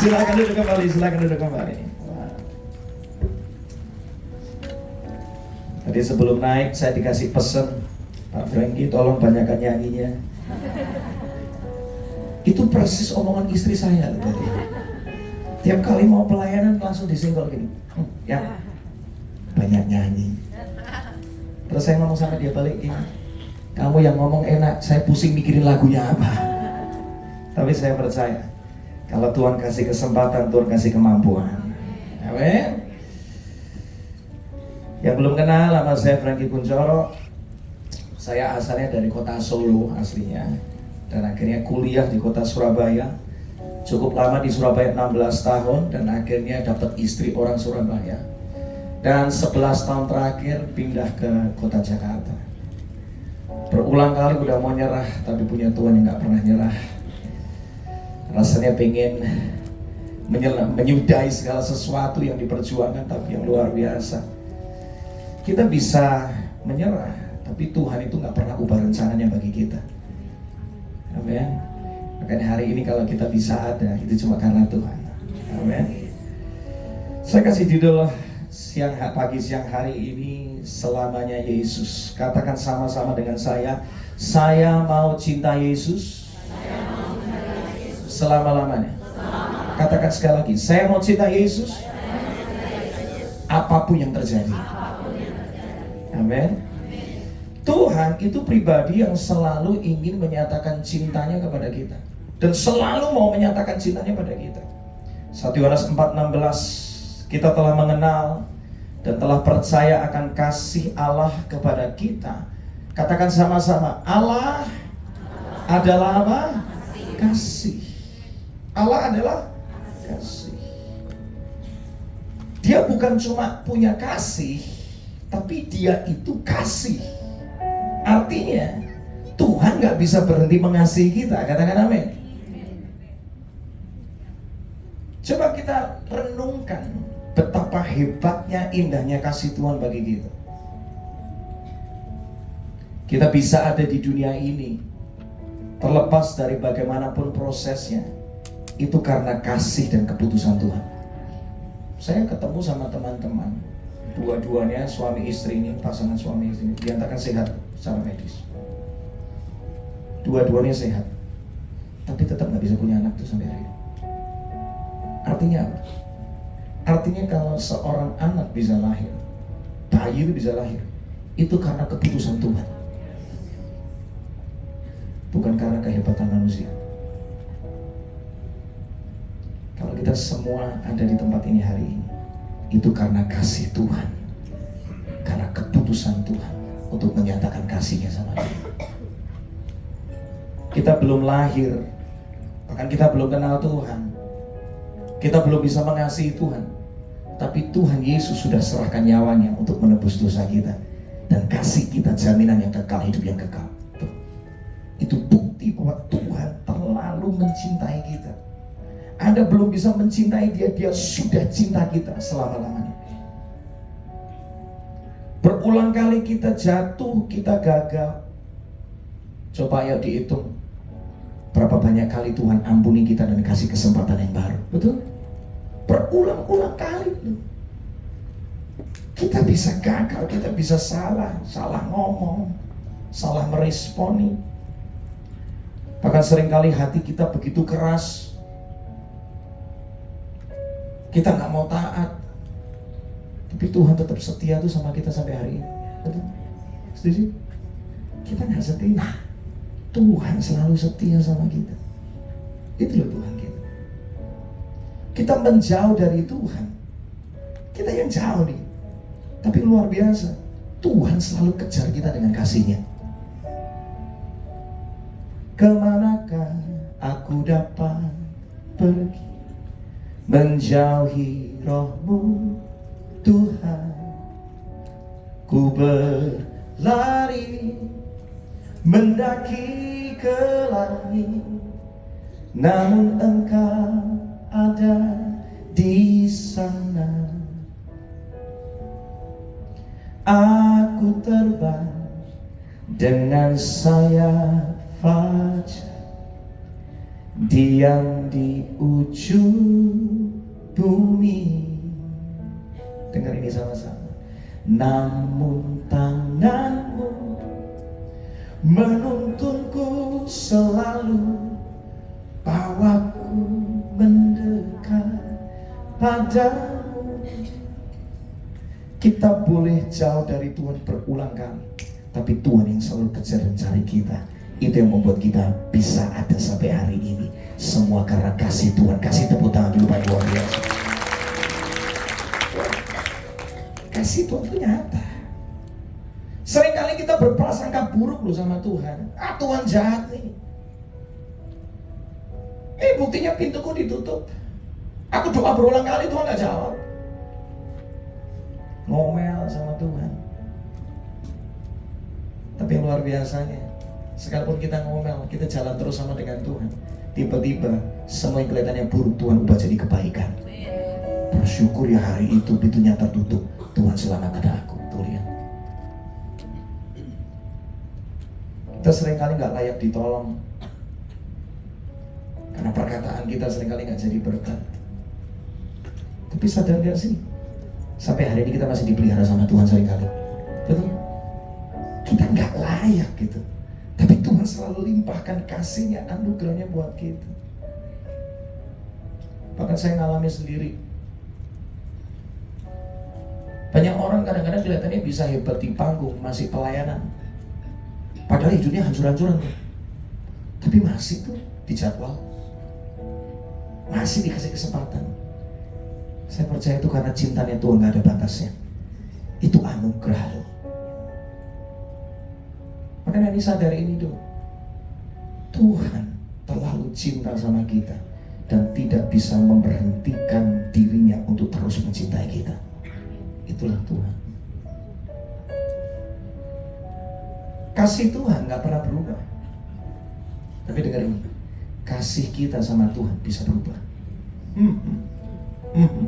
Silakan duduk kembali, silakan duduk kembali. Tadi sebelum naik saya dikasih pesan, Pak Franky tolong banyakkan nyanyinya. Itu persis omongan istri saya tadi. Tiap kali mau pelayanan langsung disenggol gini. Ya, banyak nyanyi. Terus saya ngomong sama dia balik gini, kamu yang ngomong enak, saya pusing mikirin lagunya apa. Tapi saya percaya, kalau Tuhan kasih kesempatan, Tuhan kasih kemampuan. Amin. Yang belum kenal, nama saya Franky Kuncoro. Saya asalnya dari kota Solo aslinya, dan akhirnya kuliah di kota Surabaya. Cukup lama di Surabaya, 16 tahun, dan akhirnya dapat istri orang Surabaya. Dan 11 tahun terakhir pindah ke kota Jakarta. Berulang kali udah mau nyerah, tapi punya Tuhan yang gak pernah nyerah. Rasanya pengen menyudahi segala sesuatu yang diperjuangkan, tapi yang luar biasa. Kita bisa menyerah, tapi Tuhan itu gak pernah ubah rencananya bagi kita. Amin. Makanya hari ini kalau kita bisa ada, itu cuma karena Tuhan. Amin. Saya kasih judul pagi siang hari ini, selamanya Yesus. Katakan sama-sama dengan saya mau cinta Yesus selama-lamanya. Katakan sekali lagi, saya mau cinta Yesus apapun yang terjadi. Amin. Tuhan itu pribadi yang selalu ingin menyatakan cintanya kepada kita, dan selalu mau menyatakan cintanya pada kita. 1 Yohanes 4:16, kita telah mengenal dan telah percaya akan kasih Allah kepada kita. Katakan sama-sama, Allah adalah apa? Kasih. Allah adalah kasih. Dia bukan cuma punya kasih, tapi dia itu kasih. Artinya Tuhan gak bisa berhenti mengasihi kita. Katakan amin. Coba kita renungkan betapa hebatnya, indahnya kasih Tuhan bagi kita. Kita bisa ada di dunia ini, terlepas dari bagaimanapun prosesnya, itu karena kasih dan keputusan Tuhan. Saya ketemu sama teman-teman, dua-duanya suami istri ini, pasangan suami istri ini, dinyatakan sehat secara medis. Dua-duanya sehat, tapi tetap gak bisa punya anak tuh sampai hari ini. Artinya apa? Artinya kalau seorang anak bisa lahir, bayi itu bisa lahir, itu karena keputusan Tuhan, bukan karena kehebatan manusia. Kalau kita semua ada di tempat ini hari ini, itu karena kasih Tuhan, karena keputusan Tuhan untuk menyatakan kasihnya sama kita. Kita belum lahir, bahkan kita belum kenal Tuhan, kita belum bisa mengasihi Tuhan, tapi Tuhan Yesus sudah serahkan nyawanya untuk menebus dosa kita dan kasih kita jaminan yang kekal, hidup yang kekal. Itu bukti bahwa Tuhan terlalu mencintai kita. Anda belum bisa mencintai dia, dia sudah cinta kita selama-lamanya. Berulang kali kita jatuh, kita gagal. Coba ayo dihitung berapa banyak kali Tuhan ampuni kita dan kasih kesempatan yang baru. Betul? Berulang-ulang kali. Kita bisa gagal, kita bisa salah ngomong, salah meresponi. Bahkan seringkali hati kita begitu keras, kita gak mau taat, tapi Tuhan tetap setia tuh sama kita sampai hari ini. Betul? Setuju? Kita gak setia, Tuhan selalu setia sama kita. Itu loh Tuhan kita. Kita menjauh dari Tuhan, kita yang jauh nih, tapi luar biasa, Tuhan selalu kejar kita dengan kasih-Nya. Kemanakah aku dapat pergi menjauhi Roh-Mu Tuhan? Ku berlari mendaki ke langit, namun Engkau ada di sana. Aku terbang dengan sayap fajar diam di ujung bumi. Dengar ini sama-sama. Namun tanganmu menuntunku selalu, bawaku mendekat padamu. Kita boleh jauh dari Tuhan berulang kali, tapi Tuhan yang selalu kejar dan cari kita. Itu yang membuat kita bisa ada sampai hari ini. Semua karena kasih Tuhan. Kasih tepuk tangan dulu Pak, luar biasa. Kasih Tuhan itu nyata. Seringkali kita berprasangka buruk loh sama Tuhan. Tuhan jahat nih. Buktinya pintuku ditutup. Aku doa berulang kali, Tuhan gak jawab. Ngomel sama Tuhan. Tapi yang luar biasanya, sekalipun kita ngomel, kita jalan terus sama dengan Tuhan, tiba-tiba semua yang kelihatannya buruk Tuhan ubah jadi kebaikan. Bersyukur ya hari itu pintunya tertutup, Tuhan selamatkan aku. Tuh lihat. Kita seringkali gak layak ditolong, karena perkataan kita seringkali gak jadi berkat. Tapi sadar gak sih, sampai hari ini kita masih dipelihara sama Tuhan seringkali. Betul? Kita gak layak gitu, tapi Tuhan selalu limpahkan kasih-Nya, anugerah-Nya buat kita. Bahkan saya ngalami sendiri. Banyak orang kadang-kadang kelihatannya bisa hebat di panggung, masih pelayanan, padahal hidupnya hancur-hancuran, tapi masih tuh dijadwal, masih dikasih kesempatan. Saya percaya itu karena cintanya Tuhan gak ada batasnya. Itu anugerah loh. Makanya ini sadari ini dulu. Tuhan terlalu cinta sama kita dan tidak bisa memberhentikan dirinya untuk terus mencintai kita. Itulah Tuhan. Kasih Tuhan gak pernah berubah. Tapi dengar ini, kasih kita sama Tuhan bisa berubah.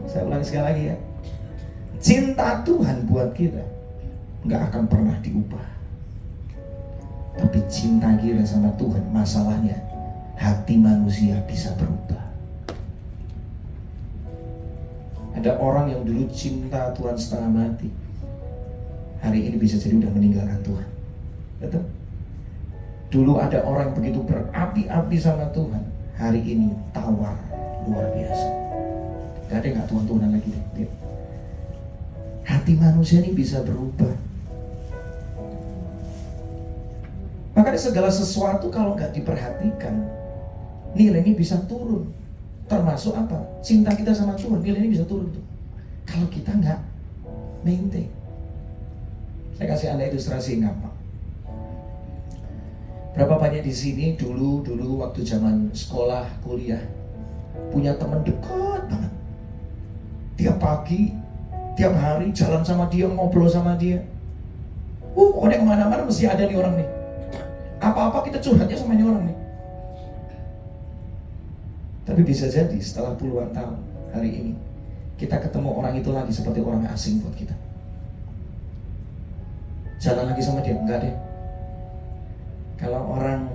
Saya ulangi sekali lagi ya. Cinta Tuhan buat kita gak akan pernah diubah. Tapi cinta kita sama Tuhan, masalahnya hati manusia bisa berubah. Ada orang yang dulu cinta Tuhan setengah mati, hari ini bisa jadi udah meninggalkan Tuhan. Betul? Dulu ada orang yang begitu berapi-api sama Tuhan, hari ini tawar luar biasa. Gak ada yang gak Tuhan-Tuhanan lagi. Hati manusia ini bisa berubah. Makanya segala sesuatu kalau gak diperhatikan, nilainya bisa turun. Termasuk apa? Cinta kita sama Tuhan, nilainya bisa turun tuh, kalau kita gak maintain. Saya kasih Anda ilustrasi yang gampang. Berapa banyak di sini dulu waktu zaman sekolah, kuliah, punya teman dekat banget. Tiap pagi, tiap hari jalan sama dia, ngobrol sama dia. Pokoknya kemana-mana mesti ada nih orang nih. Apa-apa kita curhatnya sama ini orang nih. Tapi bisa jadi setelah puluhan tahun, hari ini kita ketemu orang itu lagi seperti orang asing buat kita. Jalan lagi sama dia, enggak deh. Kalau orang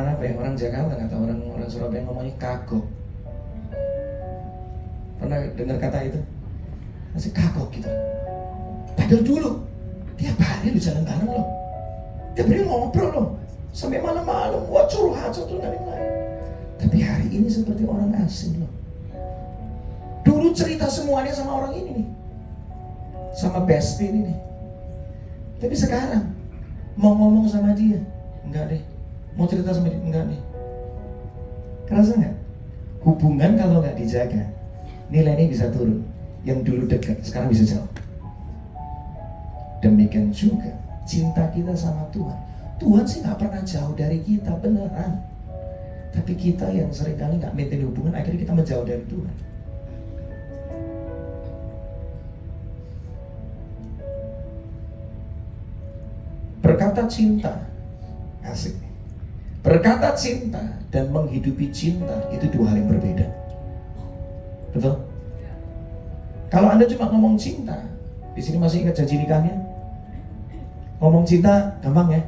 apa ya, orang Jakarta atau orang Surabaya ngomongnya kagok. Pernah dengar kata itu? Masih kagok gitu. Padahal dulu tiap hari lu jalan bareng loh, tiap hari ngobrol loh, sampai malam-malam buat curhat satu dari lain. Tapi hari ini seperti orang asing loh. Dulu cerita semuanya sama orang ini nih, sama bestie ini nih. Tapi sekarang mau ngomong sama dia, enggak deh. Mau cerita sama dia, enggak deh. Kerasa nggak? Hubungan kalau nggak dijaga, nilainya bisa turun. Yang dulu dekat, sekarang bisa jauh. Demikian juga cinta kita sama Tuhan. Tuhan sih nggak pernah jauh dari kita, beneran. Tapi kita yang seringkali nggak maintain hubungan, akhirnya kita menjauh dari Tuhan. Berkata cinta, asik. Berkata cinta dan menghidupi cinta itu dua hal yang berbeda. Betul? Kalau Anda cuma ngomong cinta, di sini masih ingat janji nikahnya? Ngomong cinta gampang ya?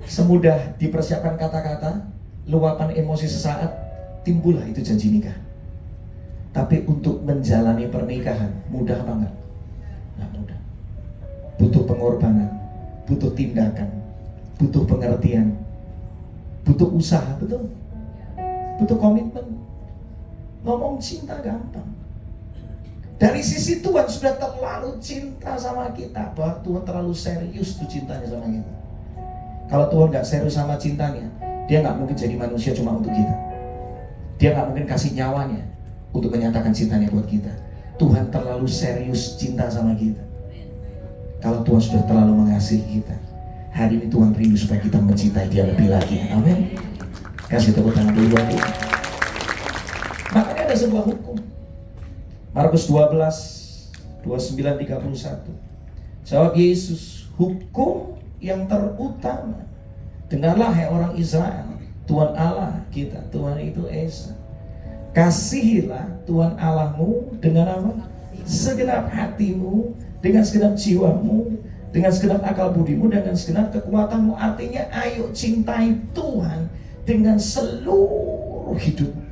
Semudah dipersiapkan kata-kata, luapan emosi sesaat, timbullah itu janji nikah. Tapi untuk menjalani pernikahan, mudah apa enggak? Enggak mudah. Butuh pengorbanan, butuh tindakan, butuh pengertian, butuh usaha, betul? Butuh komitmen. Ngomong cinta gampang. Dari sisi Tuhan sudah terlalu cinta sama kita, bahwa Tuhan terlalu serius tuh cintanya sama kita. Kalau Tuhan gak serius sama cintanya, Dia gak mungkin jadi manusia cuma untuk kita. Dia gak mungkin kasih nyawanya untuk menyatakan cintanya buat kita. Tuhan terlalu serius cinta sama kita. Kalau Tuhan sudah terlalu mengasihi kita, hari ini Tuhan rindu supaya kita mencintai Dia lebih lagi. Amin. Kasih tepuk tangan dulu buat Dia. Makanya ada sebuah hukum. Markus 12, 29, 31. Jawab Yesus, hukum yang terutama, dengarlah hai orang Israel, Tuhan Allah kita, Tuhan itu Esa. Kasihilah Tuhan Allahmu dengan apa? Segenap hatimu, dengan segenap jiwamu, dengan segenap akal budimu, dengan segenap kekuatanmu. Artinya ayo cintai Tuhan dengan seluruh hidupmu.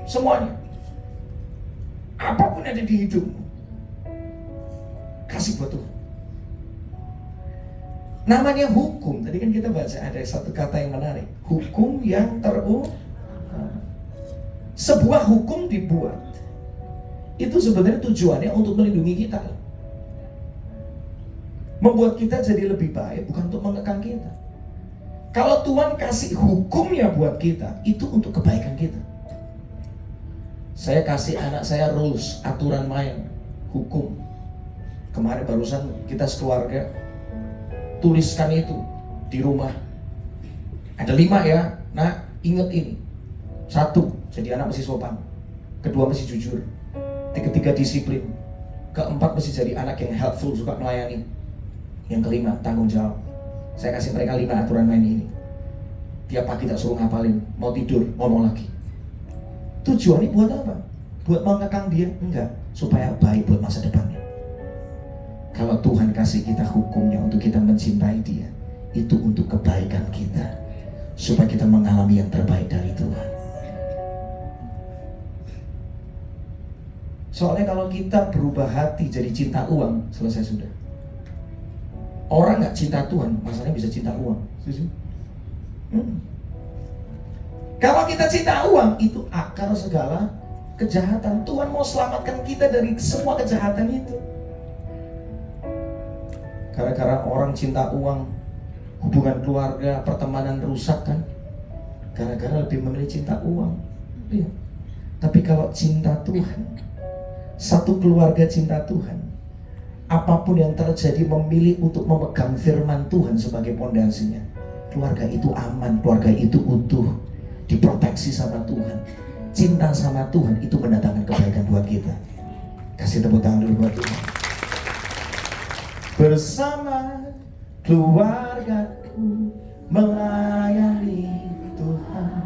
Semuanya. Apapun ada di hidupmu, kasih buat Tuhan. Namanya hukum. Tadi kan kita baca ada satu kata yang menarik. Hukum yang terutama. Sebuah hukum dibuat, itu sebenarnya tujuannya untuk melindungi kita, membuat kita jadi lebih baik, bukan untuk mengekang kita. Kalau Tuhan kasih hukumnya buat kita, itu untuk kebaikan kita. Saya kasih anak saya rules, aturan main, hukum. Kemarin barusan kita sekeluarga tuliskan itu di rumah. Ada 5 ya, nah ingat ini. 1, jadi anak mesti sopan. 2, mesti jujur. 3, disiplin. 4, mesti jadi anak yang helpful, suka melayani. Yang 5, tanggung jawab. Saya kasih mereka 5 aturan main ini. Tiap pagi tak suruh ngapalin, mau tidur, ngomong lagi. Tujuannya buat apa? Buat mengekang dia? Enggak, supaya baik buat masa depannya. Kalau Tuhan kasih kita hukumnya untuk kita mencintai Dia, itu untuk kebaikan kita, supaya kita mengalami yang terbaik dari Tuhan. Soalnya kalau kita berubah hati jadi cinta uang, selesai sudah. Orang gak cinta Tuhan, masalahnya bisa cinta uang. Kalau kita cinta uang, itu akar segala kejahatan. Tuhan mau selamatkan kita dari semua kejahatan itu. Gara-gara orang cinta uang, hubungan keluarga, pertemanan rusak kan? Gara-gara lebih memilih cinta uang. Iya. Tapi kalau cinta Tuhan, satu keluarga cinta Tuhan, apapun yang terjadi memilih untuk memegang firman Tuhan sebagai pondasinya. Keluarga itu aman, keluarga itu utuh, diproteksi sama Tuhan. Cinta sama Tuhan itu mendatangkan kebaikan buat kita. Kasih tepuk tangan dulu buat Tuhan. Bersama keluargaku melayani Tuhan,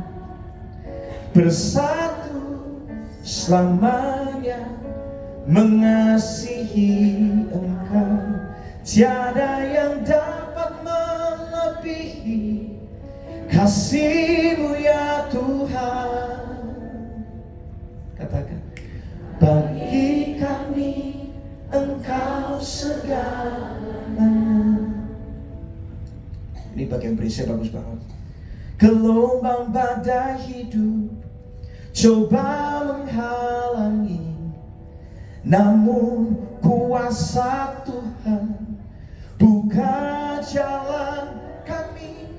bersatu selamanya mengasihi Engkau. Tiada yang dapat melebihi kasih-Mu ya Tuhan. Katakan, bagi kami Engkau segalanya. Ini bagian berisnya bagus banget. Gelombang badai hidup coba menghalangi, namun kuasa Tuhan buka jalan kami.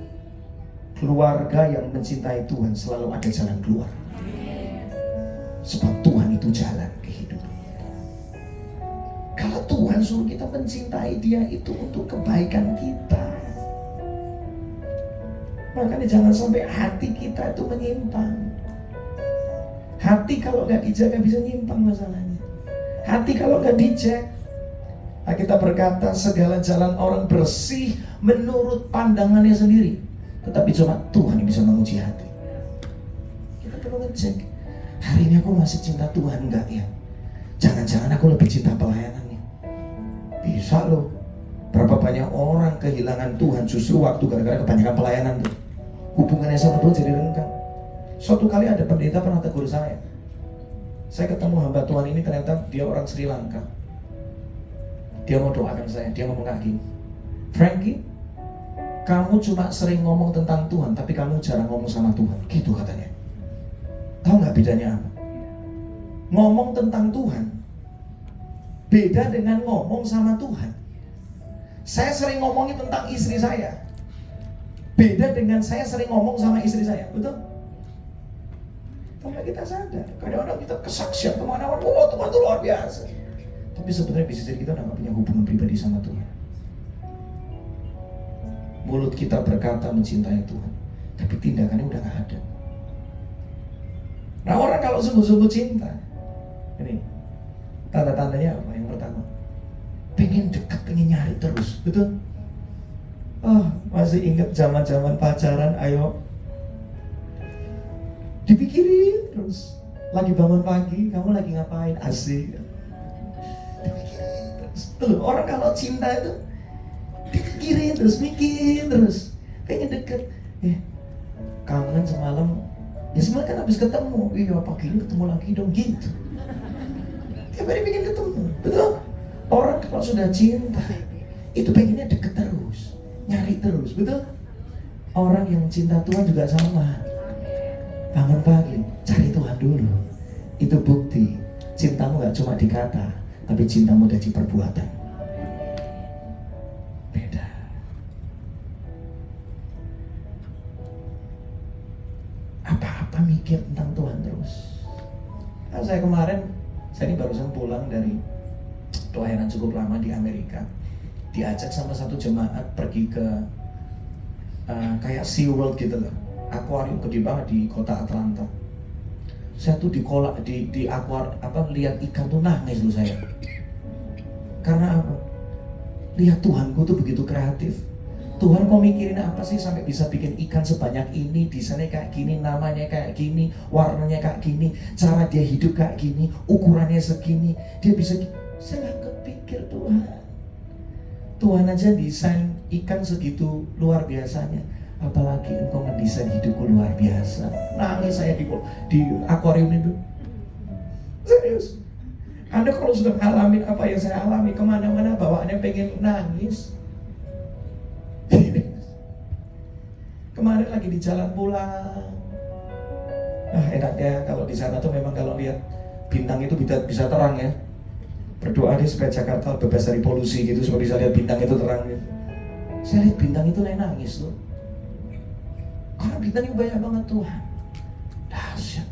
Keluarga yang mencintai Tuhan selalu ada jalan keluar. Sebab Tuhan itu jalan kehidupan. Kalau Tuhan suruh kita mencintai Dia, itu untuk kebaikan kita. Makanya jangan sampai hati kita itu menyimpang. Hati kalau gak dijaga bisa nyimpang masalahnya. Hati kalau gak dicek, kita berkata segala jalan orang bersih menurut pandangannya sendiri, tetapi cuma Tuhan yang bisa menguji hati. Kita perlu ngecek, hari ini aku masih cinta Tuhan enggak ya? Jangan-jangan aku lebih cinta pelayanannya. Bisa loh. Berapa banyak orang kehilangan Tuhan justru waktu gara-gara kebanyakan pelayanan tuh. Hubungannya sama Tuhan jadi renggang. Suatu kali ada pendeta pernah tegur saya. Saya ketemu hamba Tuhan ini, ternyata dia orang Sri Lanka. Dia mau doakan saya, dia ngomong kayak gini, Frankie, kamu cuma sering ngomong tentang Tuhan, tapi kamu jarang ngomong sama Tuhan. Gitu katanya. Tahu nggak bedanya apa? Ngomong tentang Tuhan beda dengan ngomong sama Tuhan. Saya sering ngomongin tentang istri saya, beda dengan saya sering ngomong sama istri saya. Betul? Tanpa kita sadar, kadang-kadang kita kesaksian kemana-mana, oh Tuhan itu luar biasa. Tapi sebenarnya bisa jadi kita nggak punya hubungan pribadi sama Tuhan. Mulut kita berkata mencintai Tuhan, tapi tindakannya udah nggak ada. Nah, orang kalau sungguh-sungguh cinta, ini tanda-tandanya apa? Yang pertama, pengen dekat, pengen nyari terus, betul? Oh, masih ingat zaman-zaman pacaran, ayo dipikirin terus. Lagi bangun pagi, kamu lagi ngapain? Asik. Dipikirin terus. Tuh, orang kalau cinta itu dipikirin terus, mikir terus, pengen deket. Kangen semalam, ya semalam kan habis ketemu, iya pagi ini ketemu lagi dong, gitu. Tiap hari pengen ketemu, betul? Orang kalau sudah cinta, itu pengennya deket terus, nyari terus, betul? Orang yang cinta Tuhan juga sama. Bangun pagi, cari Tuhan dulu. Itu bukti cintamu gak cuma di kata, tapi cintamu udah di perbuatan. Beda. Apa-apa mikir tentang Tuhan terus. Nah, saya ini barusan pulang dari pelayanan cukup lama di Amerika. Diajak sama satu jemaat pergi ke kayak Sea World gitu loh. Akuarium gede banget di kota Atlanta. Saya tuh di lihat ikan tuh nangis loh saya. Karena apa? Lihat Tuhanku tuh begitu kreatif. Tuhan kok mikirin apa sih sampai bisa bikin ikan sebanyak ini, desainnya kayak gini, namanya kayak gini, warnanya kayak gini, cara dia hidup kayak gini, ukurannya segini, dia bisa. Saya nggak kepikir Tuhan aja desain ikan segitu luar biasanya. Apalagi engkau mendesain hidupku luar biasa. Nangis saya di akuarium itu. Serius. Anda kalau sudah ngalamin apa yang saya alami, kemana-mana bawaannya pengen nangis. Kemarin lagi di jalan pulang. Nah, enaknya kalau di sana tuh memang kalau lihat bintang itu bisa terang ya. Berdoa deh supaya Jakarta bebas dari polusi gitu, supaya bisa lihat bintang itu terang gitu. Saya lihat bintang itu nangis loh. Karena bintangnya banyak banget Tuhan. Dahsyat.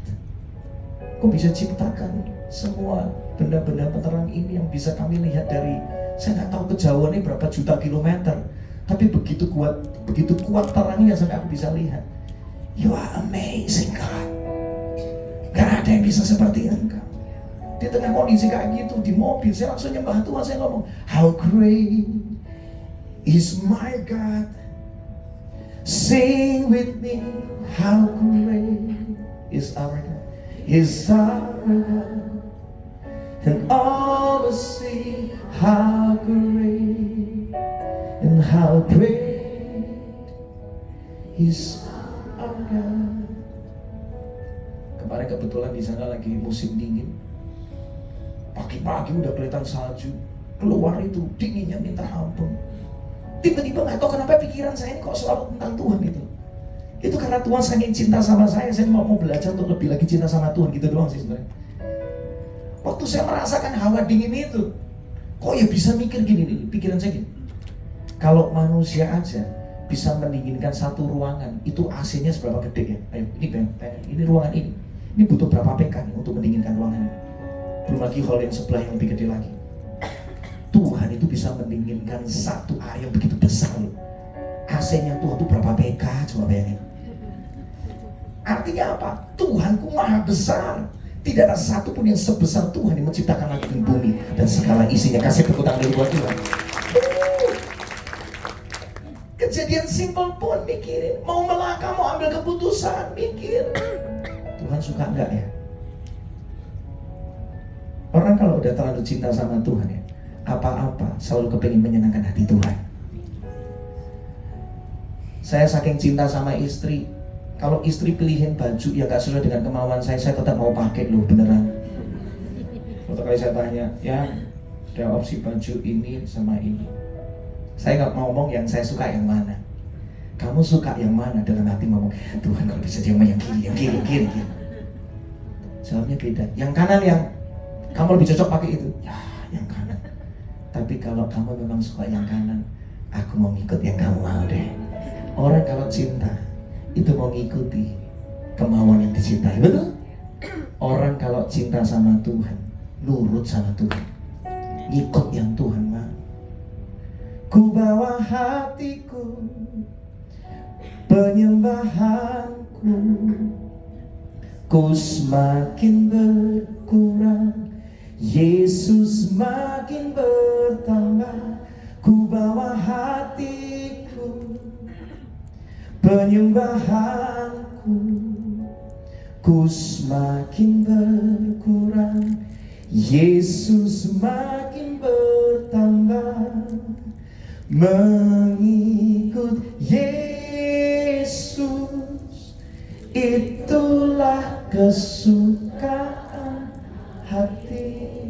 Kok bisa ciptakan semua benda-benda penerang ini yang bisa kami lihat dari, saya nggak tahu kejauhannya berapa juta kilometer, tapi begitu kuat terangnya sampai aku bisa lihat. You are amazing God. Gak ada yang bisa seperti Engkau. Di tengah kondisi kayak gitu di mobil, saya langsung nyembah Tuhan. Saya ngomong, how great is my God. Sing with me, how great is our God, is our God, and all will see how great and how great is our God. Kemarin kebetulan di sana lagi musim dingin, pagi-pagi udah kelihatan salju, keluar itu dinginnya minta ampun. Tiba-tiba nggak tahu kenapa pikiran saya ini kok selalu tentang Tuhan gitu. Itu karena Tuhan saking cinta sama saya mau belajar untuk lebih lagi cinta sama Tuhan, gitu doang sih sebenarnya. Waktu saya merasakan hawa dingin itu, kok ya bisa mikir gini, pikiran saya gini. Kalau manusia aja bisa mendinginkan satu ruangan, itu AC-nya seberapa gede ya? Ayo, ini ruangan ini butuh berapa PK nih untuk mendinginkan ruangan ini? Belum lagi hall yang sebelah yang lebih gede lagi. Tuhan itu bisa mendinginkan satu area yang begitu besar loh. AC-nya Tuhan itu berapa PK, coba bayangin. Artinya apa? Tuhanku maha besar. Tidak ada satu pun yang sebesar Tuhan yang menciptakan langit dan bumi dan segala isinya. Kasih tepuk tangan buat Tuhan. Kejadian simpel pun mikirin. Mau melangkah, mau ambil keputusan, mikir. Tuhan suka enggak ya? Orang kalau udah terlalu cinta sama Tuhan ya, apa-apa selalu kepingin menyenangkan hati Tuhan. Saya saking cinta sama istri, Kalau istri pilihin baju yang gak sesuai dengan kemauan saya tetap mau pakai loh, beneran. Waktu kali saya tanya, ya ada opsi baju ini sama ini. Saya nggak mau ngomong yang saya suka yang mana. Kamu suka yang mana? Dalam hati ngomong, Tuhan kalau bisa dia yang kiri, yang kiri, kiri. Jawabnya beda. Yang kanan yang kamu lebih cocok pakai itu. Ya, yang kanan. Tapi kalau kamu memang suka yang kanan, aku mau ngikut yang kamu mau deh. Orang kalau cinta itu mau ngikuti kemauan yang dicintai, betul? Orang kalau cinta sama Tuhan, nurut sama Tuhan, ngikut yang Tuhan mau. Ku bawa hatiku, penyembahanku, ku semakin berkurang, Yesus makin bertambah. Ku bawa hatiku, penyembahanku, ku semakin berkurang, Yesus makin bertambah. Mengikut Yesus, itulah kesukaan hatiku.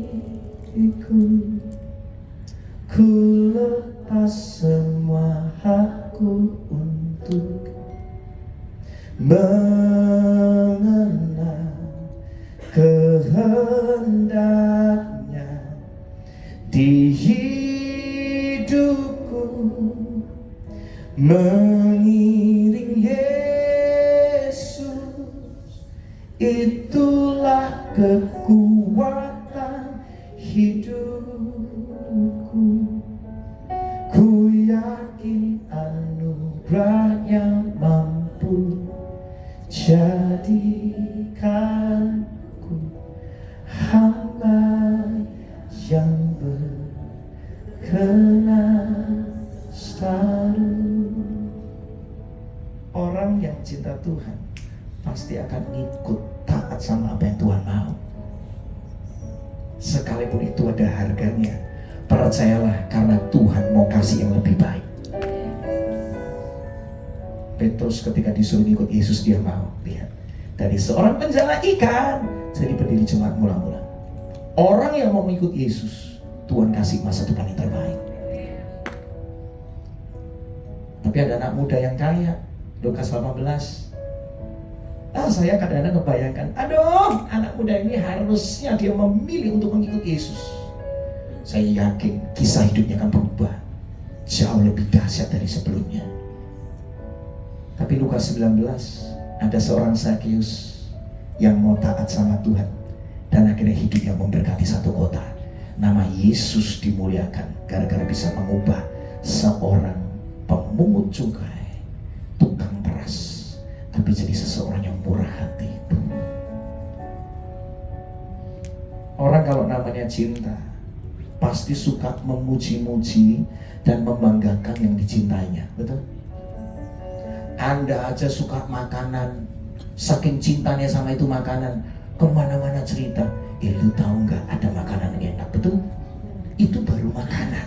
Ku lepas semua hakku untuk mengenal kehendaknya di hidupku. Mengiring Yesus, itulah kekuatan hidupku. Ku yakin anugerahnya mampu jadikanku hamba yang berkenan selalu. Orang yang cinta Tuhan pasti akan ikut taat sama apa yang Tuhan mau. Sekalipun itu ada harganya, percayalah, karena Tuhan mau kasih yang lebih baik. Petrus ketika disuruh ikut Yesus, dia mau. Lihat, dari seorang penjala ikan jadi pendiri jemaat mula-mula. Orang yang mau ikut Yesus, Tuhan kasih masa depan yang terbaik. Tapi ada anak muda yang kaya, Lukas 18. Saya kadang-kadang ngebayangkan, aduh, anak muda ini harusnya dia memilih untuk mengikut Yesus. Saya yakin kisah hidupnya akan berubah jauh lebih dahsyat dari sebelumnya. Tapi Lukas 19, ada seorang Zakeus yang mau taat sama Tuhan, dan akhirnya hidupnya memberkati satu kota. Nama Yesus dimuliakan gara-gara bisa mengubah seorang pemungut cukai, tukang peras, tapi jadi seseorang yang murah hati. Orang kalau namanya cinta pasti suka memuji-muji dan membanggakan yang dicintainya, betul? Anda aja suka makanan, saking cintanya sama itu makanan, kemana-mana cerita, lu tahu nggak ada makanan yang enak, betul? Itu baru makanan.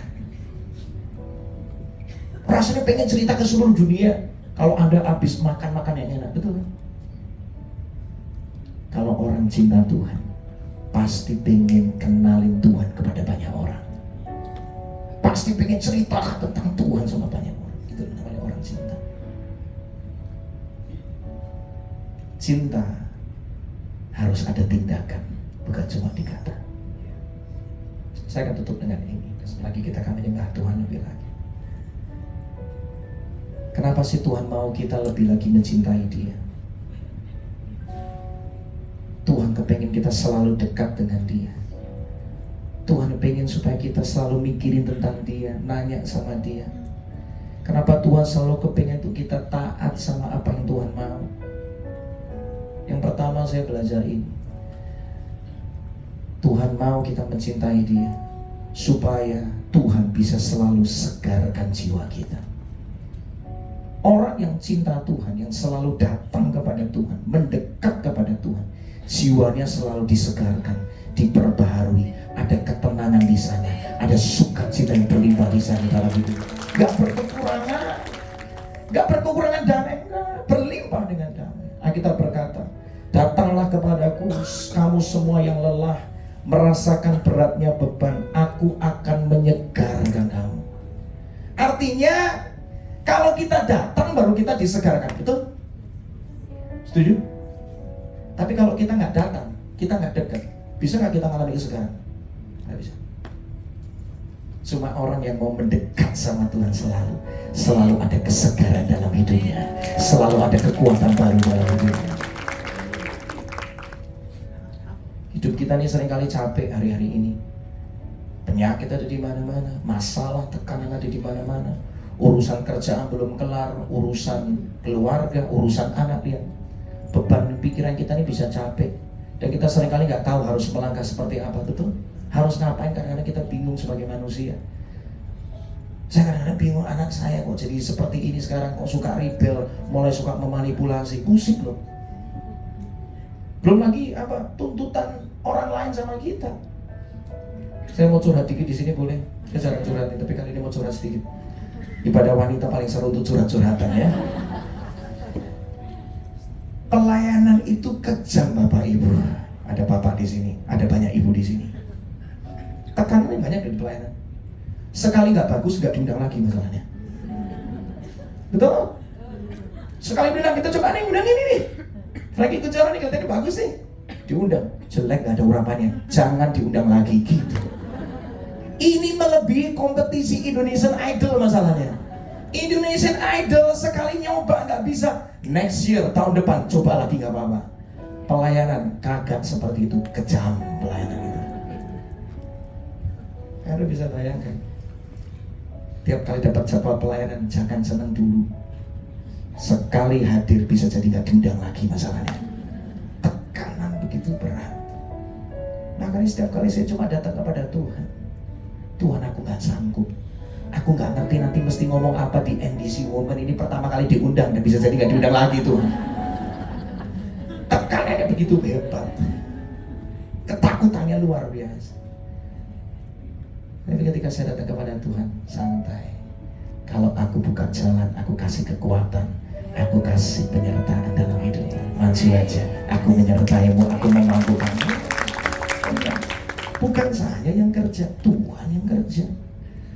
Rasanya pengen cerita ke seluruh dunia kalau Anda habis makan yang enak, betul? Kalau orang cinta Tuhan pasti pengen kenalin Tuhan kepada banyak orang, pasti pengen cerita tentang Tuhan sama banyak orang. Itu namanya orang cinta. Cinta harus ada tindakan, bukan cuma dikata. Saya akan tutup dengan ini. Setelah lagi kita akan menyembah Tuhan lebih lagi. Kenapa sih Tuhan mau kita lebih lagi mencintai Dia? Tuhan kepengen kita selalu dekat dengan Dia. Tuhan pengen supaya kita selalu mikirin tentang Dia, nanya sama Dia. Kenapa Tuhan selalu kepengen untuk kita taat sama apa yang Tuhan mau? Yang pertama saya belajar ini, Tuhan mau kita mencintai Dia supaya Tuhan bisa selalu segarkan jiwa kita. Orang yang cinta Tuhan, yang selalu datang kepada Tuhan, mendekat kepada Tuhan, jiwanya selalu disegarkan, diperbaharui, ada ketenangan di sana, ada sukacita yang berlimpah di sana dalam hidup. Gak berkekurangan damai, berlimpah dengan damai. Alkitab berkata, datanglah kepadaku kamu semua yang lelah, merasakan beratnya beban, aku akan menyegarkan kamu. Artinya, kalau kita datang baru kita disegarkan, betul? Setuju? Tapi kalau kita nggak datang, kita nggak dekat, bisa nggak kita mengalami kesegaran? Nggak bisa. Cuma orang yang mau mendekat sama Tuhan selalu ada kesegaran dalam hidupnya, selalu ada kekuatan baru dalam hidupnya. Hidup kita nih seringkali capek hari-hari ini. Penyakit ada di mana-mana, masalah, tekanan ada di mana-mana. Urusan kerjaan belum kelar, urusan keluarga, urusan anak, lihat. Beban pikiran kita ini bisa capek. Dan kita seringkali nggak tahu harus melangkah seperti apa, betul? Harus ngapain, kadang-kadang kita bingung sebagai manusia. Saya kadang-kadang bingung, anak saya kok jadi seperti ini sekarang, kok suka rebel, mulai suka memanipulasi, pusing loh. Belum lagi tuntutan orang lain sama kita. Saya mau curhat dikit di sini boleh? Saya jarang curhat nih, tapi kali ini mau curhat sedikit. Ibadah wanita paling seru untuk curhat-curhatan ya. Pelayanan itu kejam Bapak Ibu. Ada bapak di sini, ada banyak ibu di sini. Tekanannya banyak dari pelayanan. Sekali nggak bagus nggak diundang lagi masalahnya. Betul? Sekali bilang kita coba nih undang ini nih. Lagi kejaran nih katanya bagus nih. Diundang, jelek nggak ada urapannya. Jangan diundang lagi gitu. Ini melebihi kompetisi Indonesian Idol masalahnya. Indonesian Idol sekali nyoba nggak bisa. Next year tahun depan coba lagi nggak apa-apa. Pelayanan kagak seperti itu, kejam pelayanan itu. Anda bisa bayangkan, tiap kali dapat jadwal pelayanan jangan senang dulu. Sekali hadir bisa jadi nggak diundang lagi masalahnya. Tekanan begitu berat. Makanya setiap kali saya cuma datang kepada Tuhan. Tuhan, aku nggak sanggup. Aku nggak ngerti nanti mesti ngomong apa di NDC Women ini, pertama kali diundang dan bisa jadi nggak diundang lagi Tuhan. Tekanannya begitu hebat, ketakutannya luar biasa. Tapi ketika saya datang kepada Tuhan, santai. Kalau aku buka jalan, aku kasih kekuatan, aku kasih penyertaan dalam hidupmu. Maju aja, aku menyertaimu, aku memampukanmu. Bukan saya yang kerja, Tuhan yang kerja.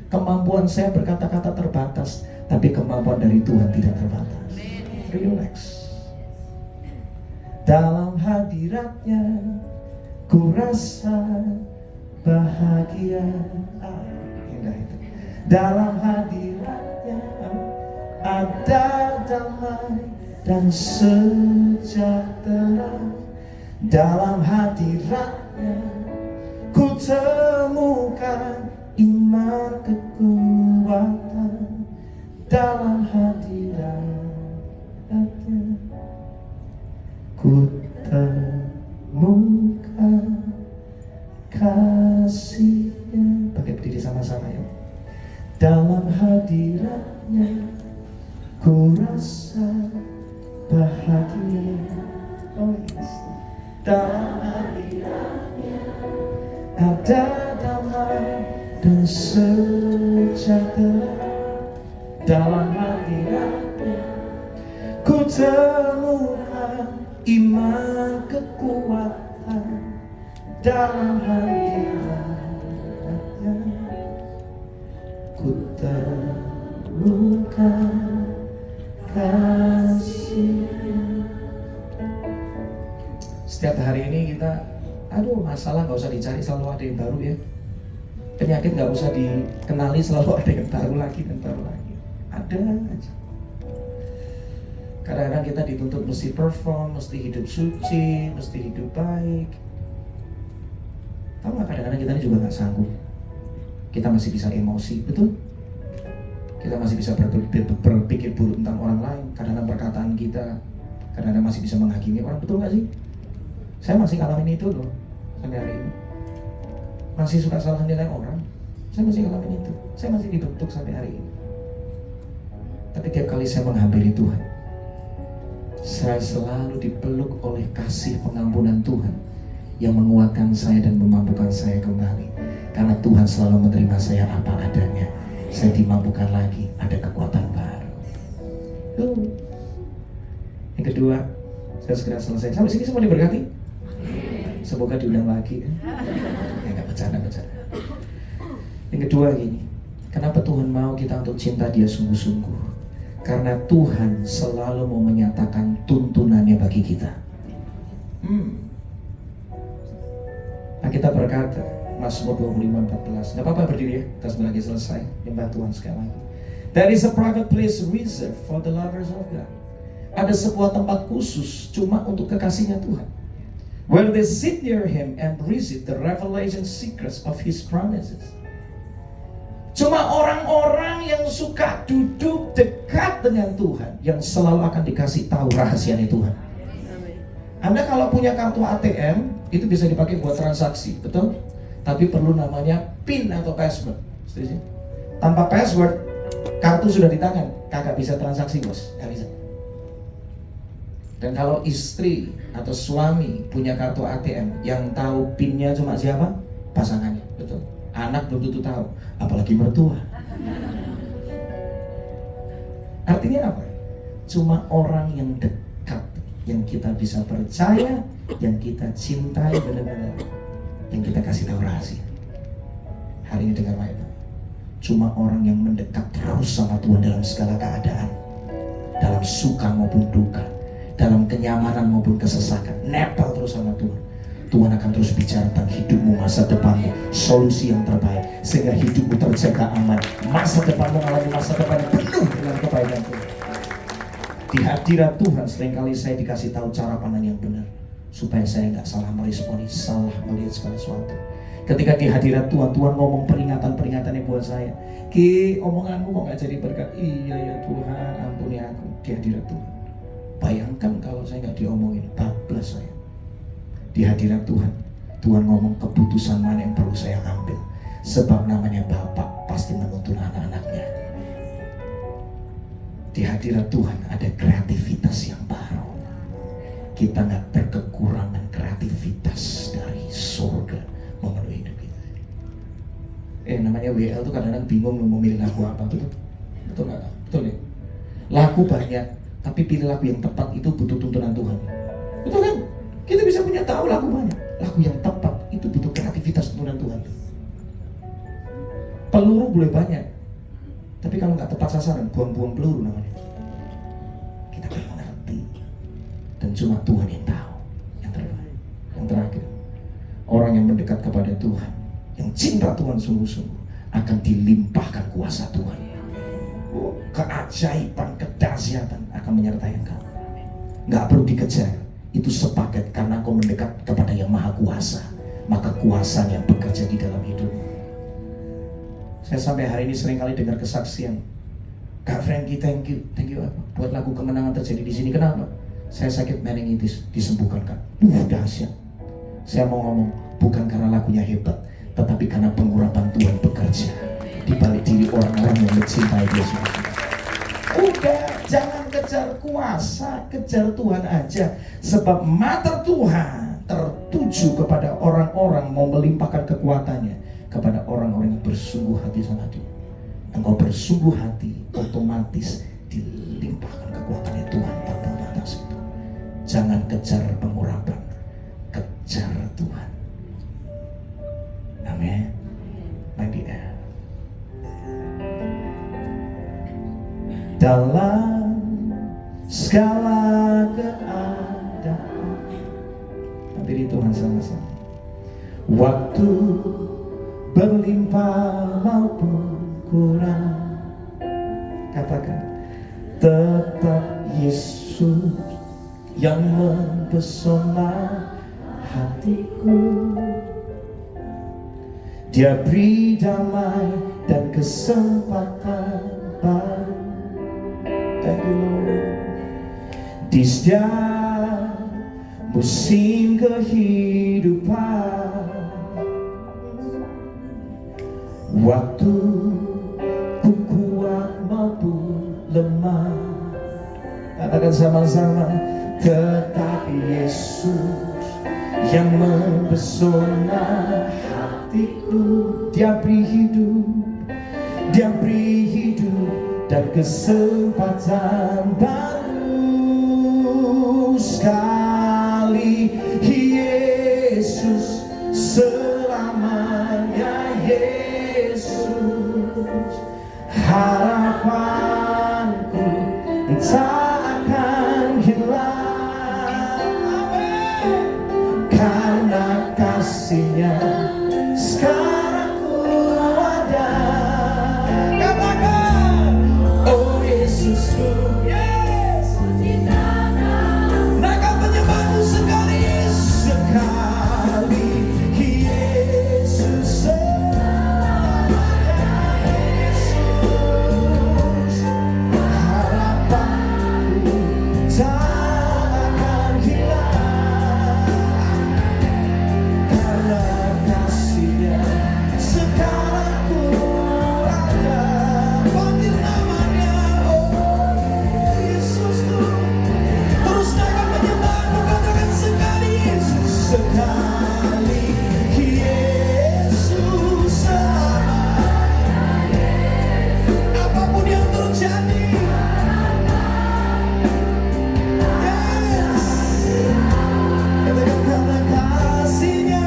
Kemampuan saya berkata-kata terbatas, tapi kemampuan dari Tuhan tidak terbatas. Relax. Dalam hadiratnya, ku rasa bahagia. Indah itu. Dalam hadiratnya ada damai dan sejahtera. Dalam hadiratnya ku temukan iman kekuatan. Dalam hadiratnya ku temukan kasihnya. Pakai berdiri sama-sama ya. Dalam hadiratnya ku rasa bahagia. Oh yes. Dalam hadiratnya ada damai dan sejahtera. Dalam hadiratnya ku temukan iman kekuatan. Dalam hadiratnya ku temukan kasihnya. Setiap hari ini kita, masalah nggak usah dicari, selalu ada yang baru ya. Penyakit nggak usah dikenali, selalu ada yang baru lagi dan baru lagi. Ada aja. Kadang-kadang kita dituntut mesti perform, mesti hidup suci, mesti hidup baik. Tahu nggak, kadang-kadang kita ini juga nggak sanggup. Kita masih bisa emosi, betul? Kita masih bisa berpikir buruk tentang orang lain. Kadang-kadang perkataan kita, kadang-kadang masih bisa menghakimi orang, betul nggak sih? Saya masih ngalamin itu loh, sampai hari ini. Masih suka salah nilai orang. Saya masih ngalamin itu. Saya masih dibentuk sampai hari ini. Tapi tiap kali saya menghampiri Tuhan, saya selalu dipeluk oleh kasih pengampunan Tuhan yang menguatkan saya dan memampukan saya kembali. Karena Tuhan selalu menerima saya apa adanya. Saya dimampukan lagi, ada kekuatan baru. Yang kedua, Saya segera selesai. Sampai sini semua diberkati. Semoga diundang lagi. Ya nggak bercanda. Yang kedua gini, kenapa Tuhan mau kita untuk cinta Dia sungguh-sungguh? Karena Tuhan selalu mau menyatakan tuntunannya bagi kita. Nah, kita berkata Mazmur 25:14. Gak apa-apa berdiri ya, kita sebentar lagi selesai. Nyembah Tuhan sekali lagi. There is a private place reserved for the lovers of God. Ada sebuah tempat khusus cuma untuk kekasihnya Tuhan. Where they sit near Him and receive the revelation secrets of His promises. Cuma orang-orang yang suka duduk dekat dengan Tuhan yang selalu akan dikasih tahu rahasianya Tuhan. Anda kalau punya kartu ATM itu bisa dipakai buat transaksi, betul? Tapi perlu namanya PIN atau password. Setuju? Tanpa password, kartu sudah di tangan, kagak bisa transaksi, bos. Gak bisa. Dan kalau istri atau suami punya kartu ATM, yang tahu PIN-nya cuma siapa? Pasangannya, betul. Anak belum tentu tahu, apalagi mertua. Artinya apa? Cuma orang yang dekat, yang kita bisa percaya, yang kita cintai benar-benar, yang kita kasih tahu rahasia. Hari ini dengar baik. Cuma orang yang mendekat terus sama Tuhan dalam segala keadaan, dalam suka maupun duka, dalam kenyamanan maupun kesesakan, nempel terus sama Tuhan. Tuhan akan terus bicara tentang hidupmu, masa depanmu, solusi yang terbaik, sehingga hidupmu terjaga aman. Masa depanmu mengalami masa depan yang penuh dengan kebaikan Tuhan. Di hadirat Tuhan seringkali saya dikasih tahu cara pandang yang benar, supaya saya nggak salah meresponi, salah melihat segala sesuatu. Ketika di hadirat Tuhan, Tuhan ngomong peringatan-peringatannya buat saya. Ki, omonganmu kok nggak jadi berkat? Iya ya Tuhan, ampuni aku. Di hadirat Tuhan. Bayangkan kalau saya nggak diomongin, bablas saya. Di hadirat Tuhan, Tuhan ngomong keputusan mana yang perlu saya ambil. Sebab namanya Bapak pasti menuntun anak-anaknya. Di hadirat Tuhan ada kreativitas yang baru. Kita nggak berkekurangan kreativitas dari surga memenuhi hidup kita. Namanya WL tuh kadang-kadang bingung mau milih lagu apa, betul? Betul nggak? Betul ya? Lagu banyak, tapi pilih lagu yang tepat itu butuh tuntunan Tuhan. Betul kan? Kita bisa punya tahu lagu banyak, lagu yang tepat itu butuh kreativitas tuntunan Tuhan. Peluru boleh banyak, tapi kalau nggak tepat sasaran, buang-buang peluru namanya. Kita akan mengerti, dan cuma Tuhan yang tahu yang terbaik. Yang terakhir, orang yang mendekat kepada Tuhan, yang cinta Tuhan sungguh-sungguh, akan dilimpahkan kuasa Tuhan. Keajaiban, kedahsyatan akan menyertai engkau. Nggak perlu dikejar, itu sepaket karena engkau mendekat kepada yang maha kuasa, maka kuasanya bekerja di dalam hidupmu. Saya sampai hari ini sering kali dengar kesaksian, Kak Frankie, thank you apa? Buat lagu kemenangan terjadi di sini. Kenapa? Saya sakit meningitis, disembuhkan Kak. Dahsyat. Saya mau ngomong, bukan karena lagunya hebat, tetapi karena pengurapan Tuhan bekerja di balik diri orang-orang yang mencintai Dia. Udah, jangan kejar kuasa, kejar Tuhan aja. Sebab mata Tuhan tertuju kepada orang-orang mau melimpahkan kekuatannya kepada orang-orang yang bersungguh hati sama Dia. Engkau bersungguh hati, otomatis dilimpahkan kekuatannya Tuhan tanpa batas itu. Jangan kejar pengurapan, kejar Tuhan. Amin. My dear. Dalam segala keadaan, hampiri Tuhan sama-sama. Waktu berlimpah maupun kurang, katakan, tetap Yesus yang mempesona hatiku. Dia beri damai dan kesempatan baru. Thank you Lord. Di setiap musim kehidupan, waktu ku kuat maupun lemah, katakan sama-sama, tetap Yesus yang mempesona hatiku. Dia beri hidup, Dia beri hidup dan kesempatan baru. sekali Yesus, selamanya Yesus. Harapanku tak akan hilang, karena kasih-Nya sekarang ku ada. Katakan, oh Yesusku, yes. Naikkan penyembahmu sekali Yesus, selamanya Yesus. Harapanku tak akan hilang, karena kasih-Nya sekarang ku ada. Panggil namanya, oh Yesusku. Terus naikkan penyembahmu, katakan sekali Yesus, sekali Yesus, selamanya. Apapun yang terjadi, yes. Katakan karena kasih-Nya.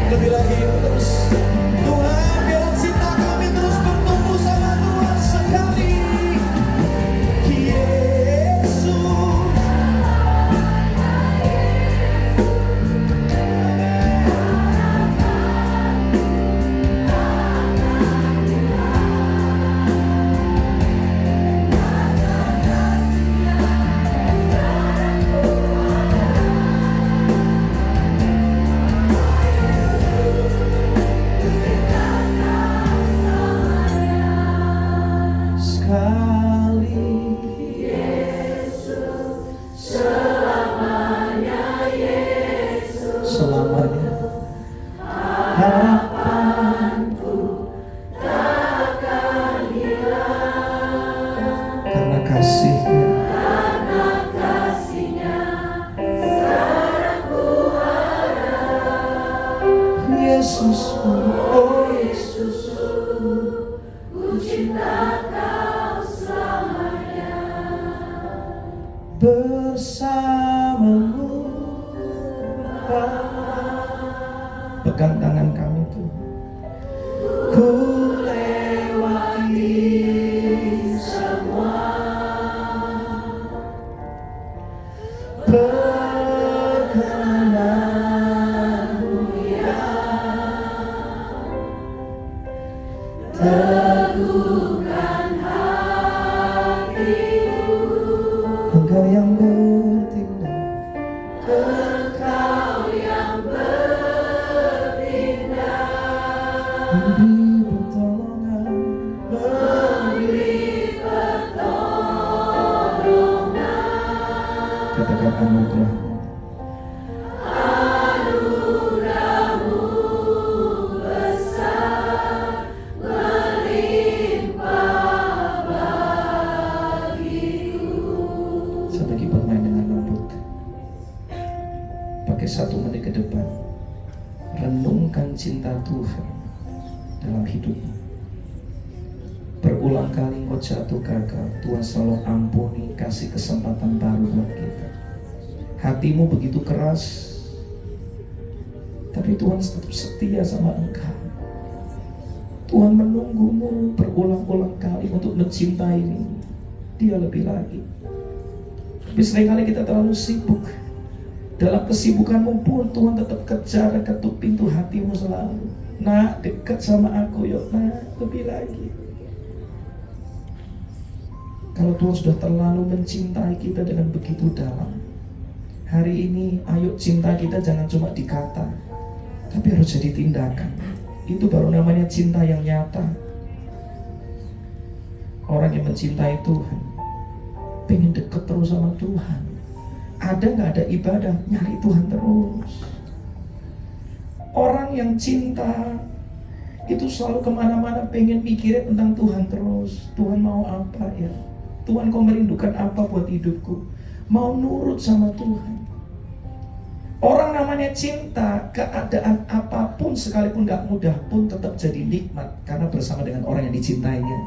Lebih lagi terus, Tuhan, biar cinta kami terus bertumbuh sama Tuhan sekali Yesus. Sekali selamanya. Harapanku takkan hilang, karena kasih-Nya. Yesusku, oh Yesusku, ku cinta Kau selamanya. Bersamamu Bapa. Pegang tangan kami Tuhan. Ku lewati semua perkenanan-Mu yang teguhkan hatiku. Engkau yang bertindak, Engkau yang bertindak, memberi pertolongan, katakan anugerah-Mu. Anugerah-Mu besar, melimpah bagiku. Satu lagi bermain dengan lembut. Pakai 1 menit ke depan, renungkan cinta Tuhan dalam hidupmu. Berulang kali engkau jatuh gagal, Tuhan selalu ampuni, kasih kesempatan baru buat kita. Hatimu begitu keras, tapi Tuhan tetap setia sama engkau. Tuhan menunggumu berulang-ulang kali untuk mencintai Dia lebih lagi. Tapi seringkali kita terlalu sibuk. Dalam kesibukanmu pun Tuhan tetap kejar, ketuk pintu hatimu selalu. Nak, dekat sama aku yuk, nak, lebih lagi. Kalau Tuhan sudah terlalu mencintai kita dengan begitu dalam, hari ini ayo cinta kita jangan cuma dikata, tapi harus jadi tindakan. Itu baru namanya cinta yang nyata. Orang yang mencintai Tuhan pengen deket terus sama Tuhan. Ada gak ada ibadah, nyari Tuhan terus. Orang yang cinta itu selalu kemana-mana pengen mikirin tentang Tuhan terus. Tuhan mau apa ya? Tuhan, kau merindukan apa buat hidupku? Mau nurut sama Tuhan. Orang namanya cinta, keadaan apapun sekalipun gak mudah pun tetap jadi nikmat karena bersama dengan orang yang dicintainya.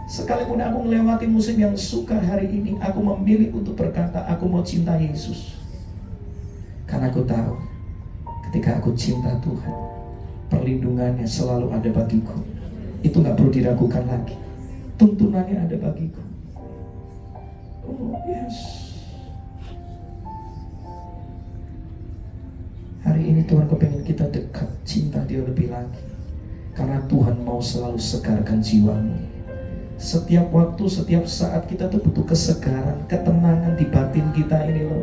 Sekalipun aku melewati musim yang sukar hari ini, aku memilih untuk berkata aku mau cinta Yesus. Karena aku tahu ketika aku cinta Tuhan, perlindungannya selalu ada bagiku. Itu gak perlu diragukan lagi. Tuntunannya ada bagiku. Oh yes. Hari ini Tuhan kepengen kita dekat, cinta Dia lebih lagi. Karena Tuhan mau selalu segarkan jiwamu. Setiap waktu, setiap saat kita tuh butuh kesegaran, ketenangan di batin kita ini loh.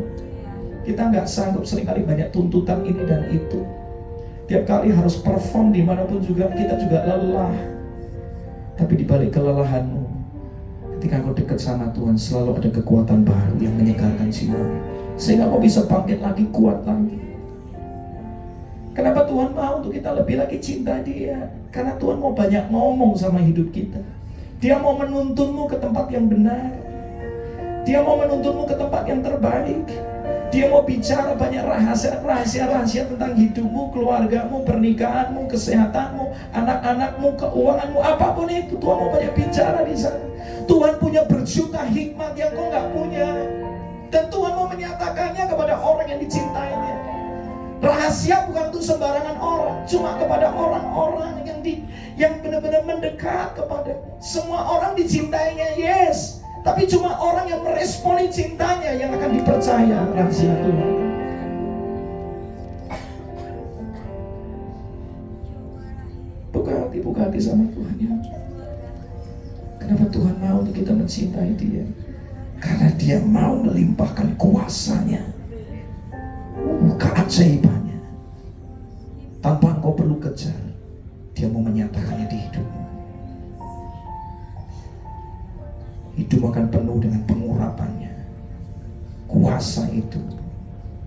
Kita nggak sanggup, seringkali banyak tuntutan ini dan itu. Tiap kali harus perform dimanapun juga, kita juga lelah. Tapi di balik kelelahanmu, ketika kau dekat sama Tuhan, selalu ada kekuatan baru yang menyegarkan jiwamu. Sehingga kau bisa bangkit lagi, kuat lagi. Kenapa Tuhan mau untuk kita lebih lagi cinta Dia? Karena Tuhan mau banyak ngomong sama hidup kita. Dia mau menuntunmu ke tempat yang benar. Dia mau menuntunmu ke tempat yang terbaik. Dia mau bicara banyak rahasia tentang hidupmu, keluargamu, pernikahanmu, kesehatanmu, anak-anakmu, keuanganmu, apapun itu. Tuhan mau banyak bicara di sana. Tuhan punya berjuta hikmat yang kau gak punya. Dan Tuhan mau menyatakannya kepada orang yang dicintainya. Rahasia bukan untuk sembarangan orang, cuma kepada orang-orang yang benar-benar mendekat kepada. Semua orang dicintainya, yes, tapi cuma orang yang meresponi cintanya yang akan dipercaya rahasia Tuhan. Buka hati sama Tuhan ya. Kenapa Tuhan mau untuk kita mencintai Dia? Karena Dia mau melimpahkan kuasanya, keajaibannya. Tanpa engkau perlu kejar, Dia mau menyatakannya di hidupmu. Hidup akan penuh dengan pengurapannya. Kuasa itu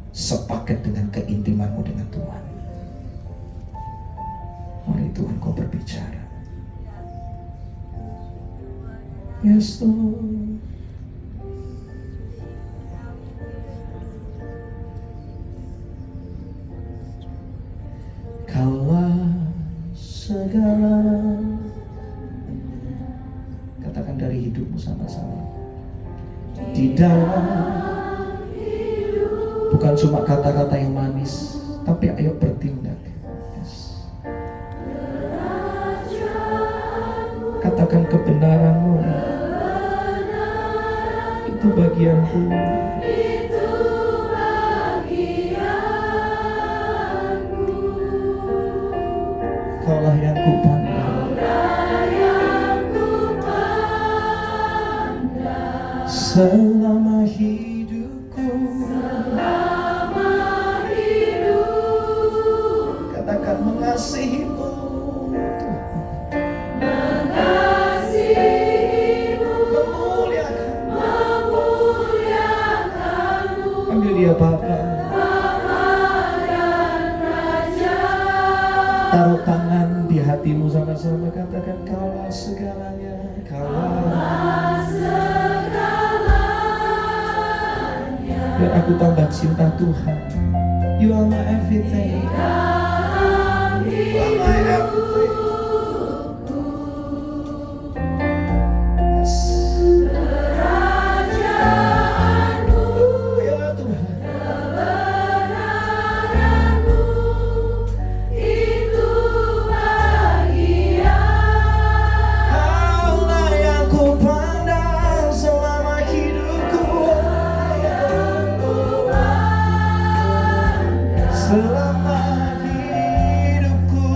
sepaket dengan keintimanmu dengan Tuhan. Mari Tuhan kau berbicara. Yes Lord. Kaulah segala. Katakan dari hidupmu sama-sama. Di dalam bukan cuma kata-kata yang manis, tapi ayo bertindak. Yes. Katakan kebenaranmu. Itu bagianku. Kaulah yang kupandang selama hidupku. Katakan mengasihimu, memuliakanmu. Panggil Dia Bapa. Taruh tangan di hatimu sama-sama, katakan kaulah segalanya, kaulah segalanya. Biar aku tambah cinta Tuhan. You are my everything. You are my everything. Yes. Ya Tuhan. Selama hidupku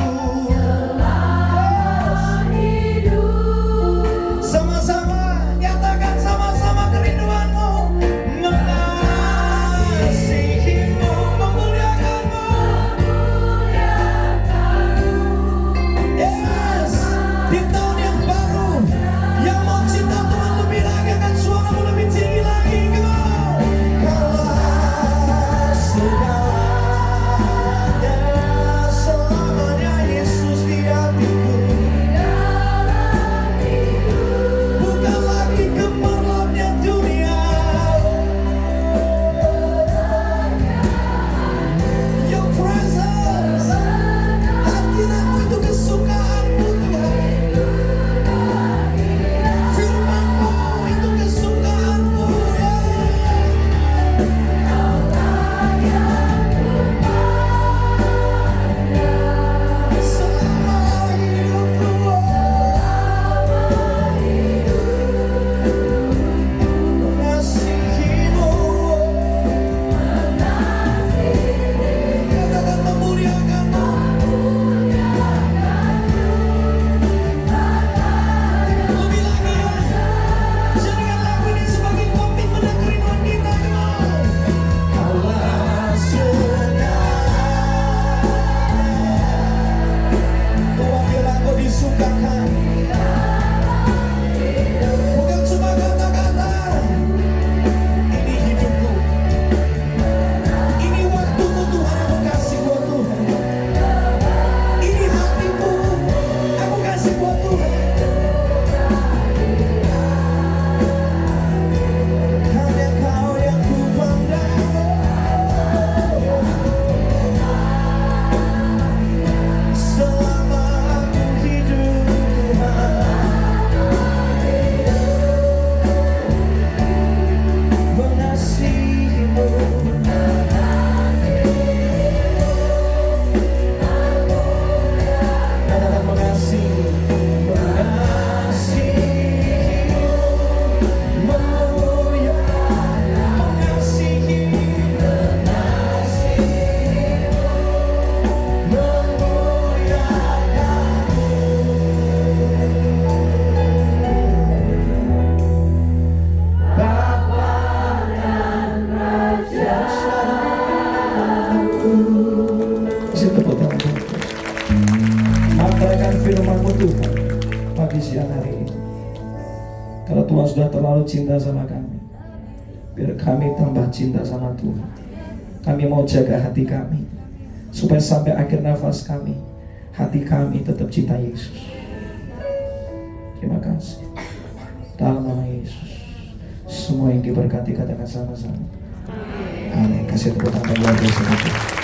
Tuhan sudah terlalu cinta sama kami. Biar kami tambah cinta sama Tuhan. Kami mau jaga hati kami, supaya sampai akhir nafas kami, hati kami tetap cinta Yesus. Terima kasih. Dalam nama Yesus. Semua yang diberkati katakan sama-sama. Amin. Kasih tepuk tangan luar biasa.